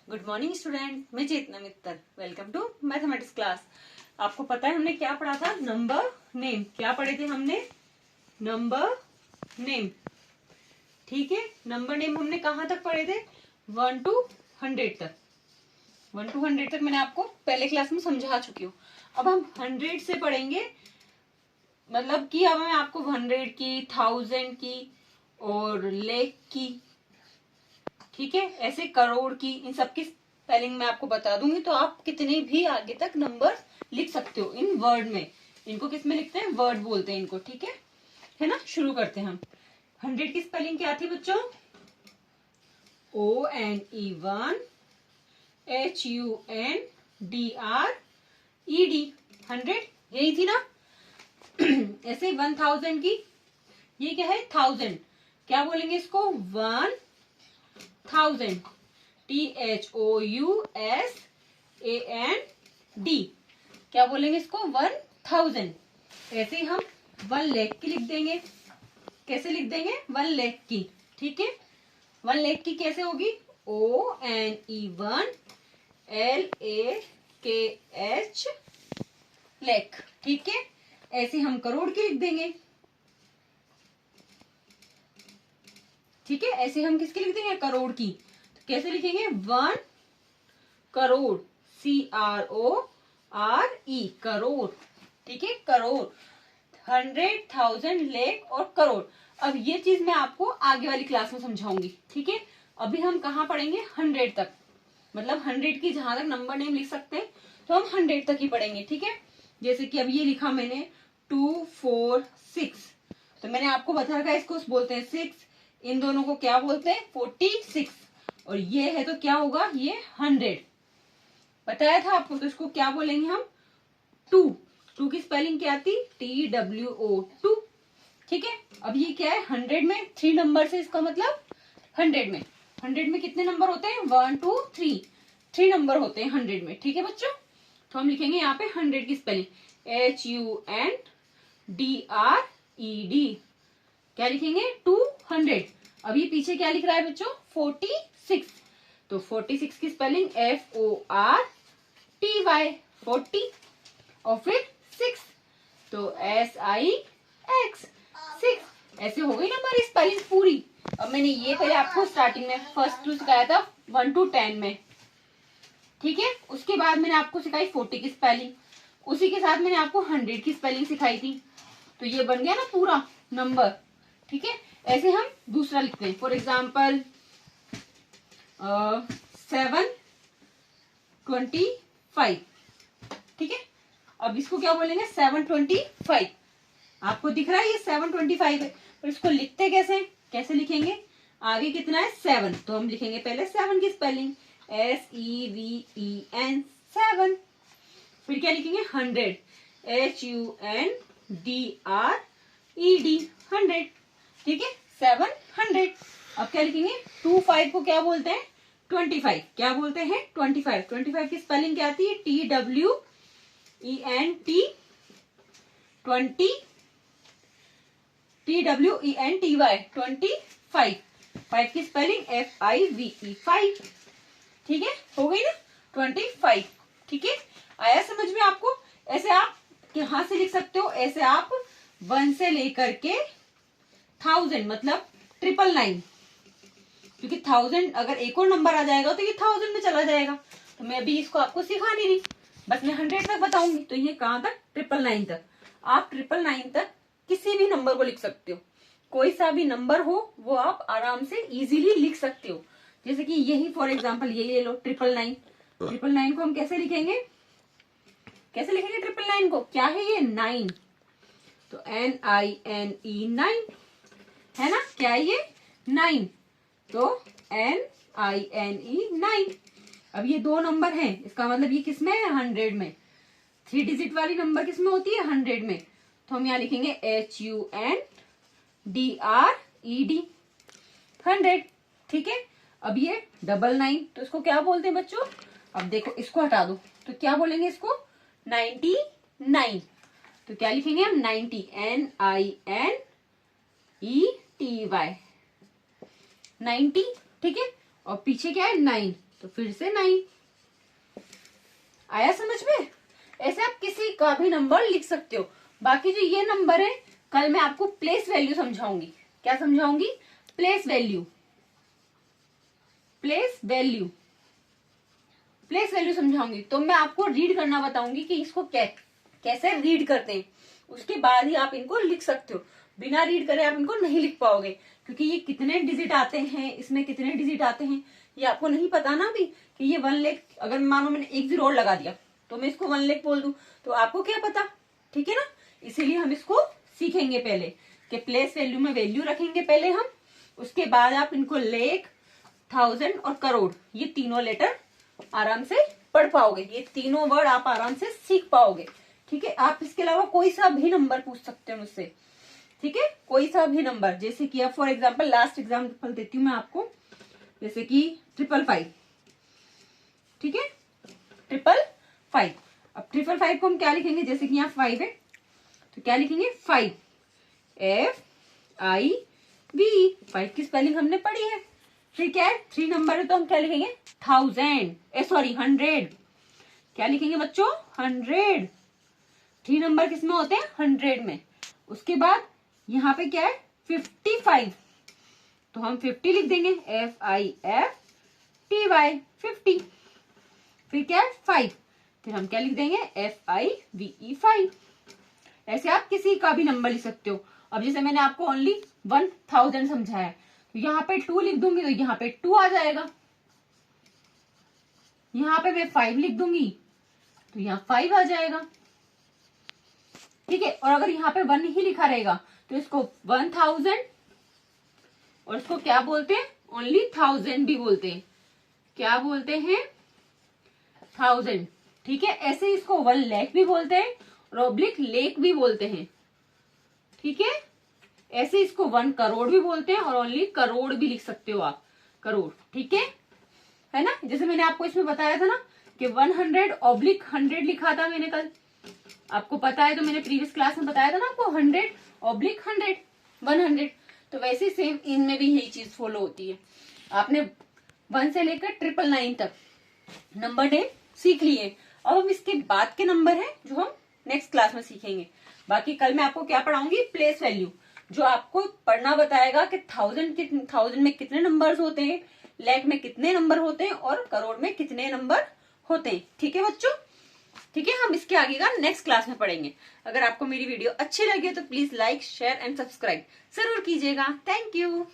Good morning student, मैं Chetna Mittal. Welcome to mathematics class. आपको पता है हमने क्या पढ़ा था? Number name. क्या पढ़े थे हमने? Number name. ठीक है, नंबर नेम हमने कहाँ तक पढ़े थे? 1 to 100 तक। 1 to 100 तक मैंने आपको पहले क्लास में समझा चुकी हूँ। अब हम 100 से पढ़ेंगे, मतलब कि अब मैं आपको 100 की, 1000 की और लाख की, ठीक है, ऐसे करोड़ की, इन सब की स्पेलिंग मैं आपको बता दूंगी। तो आप कितने भी आगे तक नंबर लिख सकते हो इन वर्ड में। इनको किस में लिखते हैं? वर्ड बोलते हैं इनको, ठीक है ना। शुरू करते हैं हम। 100 की स्पेलिंग क्या थी बच्चों? ONE1 HUNDRED। 100 यही थी ना। ऐसे 1000 की, ये क्या है? 1000। क्या बोलेंगे इसको? 1000। THOUSAND। क्या बोलेंगे इसको? 1000। ऐसे ही हम 1 लाख की लिख देंगे। कैसे लिख देंगे? 1 लाख की, ठीक है। 1 लाख की कैसे होगी? ONE1 LAKH, लाख, ठीक है। ऐसे हम करोड़ की लिख देंगे, ठीक है। ऐसे हम किसकी लिख देंगे? करोड़ की। तो कैसे लिखेंगे? 1 करोड़, CRORE, करोड़, ठीक है। करोड़, 100,000, लाख और करोड़। अब ये चीज मैं आपको आगे वाली क्लास में समझाऊंगी, ठीक है। अभी हम कहाँ पढ़ेंगे? 100 तक, मतलब 100 की जहां तक नंबर नेम लिख सकते हैं तो हम 100 तक ही पढ़ेंगे, ठीक है। जैसे कि अब ये लिखा मैंने 2 4 6, तो मैंने आपको बता रखा है इसको बोलते हैं 6। इन दोनों को क्या बोलते हैं? 46। और ये है तो क्या होगा? ये 100 बताया था आपको। तो इसको क्या बोलेंगे हम? 2 की स्पेलिंग क्या थी? TWO, ठीक है। अब ये क्या है? 100 में 3 नंबर से, इसका मतलब 100 में कितने नंबर होते हैं? 1 2 3, 3 नंबर होते हैं 100 में, ठीक है बच्चों। तो हम लिखेंगे यहाँ पे 100 की स्पेलिंग HUNDRED। क्या लिखेंगे? 200। अब ये पीछे क्या लिख रहा है बच्चों? 46। तो 46 की स्पेलिंग FORTY, 40, और फिर 6, तो SIX, 6। ऐसे हो गई ना हमारी स्पेलिंग पूरी। अब मैंने ये पहले आपको स्टार्टिंग में फर्स्ट टू सिखाया था 1 to 10 में, ठीक है। उसके बाद मैंने आपको सिखाई 40 की स्पेलिंग, उसी के साथ मैंने आपको 100 की स्पेलिंग सिखाई थी। तो ये बन गया ना पूरा नंबर, ठीक है। ऐसे हम दूसरा लिखते हैं। फॉर एग्जाम्पल 725, ठीक है। अब इसको क्या बोलेंगे? 725। आपको दिख रहा है ये 725 है, पर इसको लिखते कैसे? कैसे लिखेंगे? आगे कितना है? 7। तो हम लिखेंगे पहले 7 की स्पेलिंग SEVEN, 7। फिर क्या लिखेंगे? 100, HUNDRED, 100, ठीक है। 700। अब क्या लिखेंगे? 25 को क्या बोलते हैं? 25। क्या बोलते हैं? 25। 25 की स्पेलिंग क्या आती है? TWENT, 20, TWENTY, 25। 5 की स्पेलिंग FIVE, 5, ठीक है। हो गई ना 25, ठीक है। आया समझ में आपको? ऐसे आप यहां से लिख सकते हो, ऐसे आप 1 से लेकर के 1000, मतलब 999, क्योंकि 1000 अगर एक और नंबर आ जाएगा तो ये 1000 में चला जाएगा। तो मैं अभी इसको आपको सिखा नहीं रही, बस मैं 100 तक बताऊंगी। तो ये कहां तक? 999 तक। आप 999 तक किसी भी नंबर को लिख सकते हो, कोई सा भी नंबर हो वो आप आराम से इजीली लिख सकते हो। जैसे कि यही फॉर एग्जांपल ये ले लो 999। 999 को हम कैसे लिखेंगे? कैसे लिखेंगे 999 को? क्या है ये? 9, तो NINE, 9 है ना। क्या है ये? 9, तो NINE, 9। अब ये 2 नंबर हैं, इसका मतलब ये किसमें है? 100 में। 3 डिजिट वाली नंबर किसमें होती है? 100 में। तो हम यहाँ लिखेंगे HUNDRED, 100, ठीक है। अब ये 99, तो इसको क्या बोलते हैं बच्चों? अब देखो इसको हटा दो तो क्या बोलेंगे इसको? 99। तो क्या लिखेंगे हम? 90, NINETY, 90, ठीक है। और पीछे क्या है? 9, तो फिर से 9। आया समझ में? ऐसे आप किसी का भी नंबर लिख सकते हो। बाकी जो ये नंबर है, कल मैं आपको प्लेस वैल्यू समझाऊंगी। क्या समझाऊंगी? Place value. Place value, place value समझाऊंगी। तो मैं आपको रीड करना बताऊंगी कि इसको कैसे रीड करते हैं। उसके बाद ही आप इनको लिख सकते हो। बिना रीड करे आप इनको नहीं लिख पाओगे, क्योंकि ये कितने डिजिट आते हैं, इसमें कितने डिजिट आते हैं, ये आपको नहीं पता ना अभी कि ये 1 लाख। अगर मानो मैंने एक 0 और लगा दिया तो मैं इसको 1 लाख बोल दूं, तो आपको क्या पता। ठीक है ना? इसीलिए हम इसको सीखेंगे पहले कि प्लेस वैल्यू में वैल्यू रखेंगे पहले हम, उसके बाद आप इनको लाख, 1000 और करोड़, ये तीनों लेटर आराम से पढ़ पाओगे। ये तीनों वर्ड आप आराम से सीख पाओगे। ठीक है? आप इसके अलावा कोई सा भी नंबर पूछ सकते हो मुझसे। ठीक है? कोई सा भी नंबर, जैसे कि अब फॉर एग्जाम्पल लास्ट एग्जाम्पल देती हूँ मैं आपको, जैसे कि 555। ठीक है? 555। अब 555 को हम क्या लिखेंगे? जैसे कि यहाँ 5 है तो क्या लिखेंगे? 5, FIV। 5 की स्पेलिंग हमने पढ़ी है। फिर क्या है? 3 नंबर है तो हम क्या लिखेंगे? 100 क्या लिखेंगे बच्चों? 100। 3 नंबर किस में होते हैं? 100 में। उसके बाद यहाँ पे क्या है? 55, तो हम 50 लिख देंगे, FIFTY 50। फिर क्या है? 5, फिर हम क्या लिख देंगे? FIVE 5। ऐसे आप किसी का भी नंबर लिख सकते हो। अब जैसे मैंने आपको ओनली 1000 समझाया, तो यहाँ पे 2 लिख दूंगी तो यहाँ पे 2 आ जाएगा। यहाँ पे मैं 5 लिख दूंगी तो यहाँ 5 आ जाएगा। ठीक है? और अगर यहाँ पे 1 ही लिखा रहेगा तो इसको 1000, और इसको क्या बोलते हैं? ओनली 1000 भी बोलते हैं। क्या बोलते हैं? 1000। ठीक है? ऐसे इसको 1 लाख भी बोलते हैं और ऑब्लिक लेक भी बोलते हैं। ठीक है? ऐसे इसको 1 करोड़ भी बोलते हैं और ओनली करोड़ भी लिख सकते हो आप, करोड़। ठीक है ना? जैसे मैंने आपको इसमें बताया था ना कि 100/100 लिखा था मैंने कल, आपको पता है, तो मैंने प्रीवियस क्लास में बताया था ना आपको 100/100 100। तो वैसे सेम इनमें भी यही चीज फॉलो होती है। आपने 1 से लेकर 999 तक नंबर नेम सीख लिए। अब हम इसके बाद के नंबर हैं जो हम नेक्स्ट क्लास में सीखेंगे। बाकी कल मैं आपको क्या पढ़ाऊंगी? प्लेस वैल्यू, जो आपको पढ़ना बताएगा कि 1000 में कितने नंबर्स होते हैं, लाख में कितने नंबर होते हैं और करोड़ में कितने नंबर होते हैं। ठीक है बच्चों? ठीक है? हम इसके आगे का नेक्स्ट क्लास में पढ़ेंगे। अगर आपको मेरी वीडियो अच्छी लगी तो please like, share and subscribe जरूर कीजिएगा। Thank you.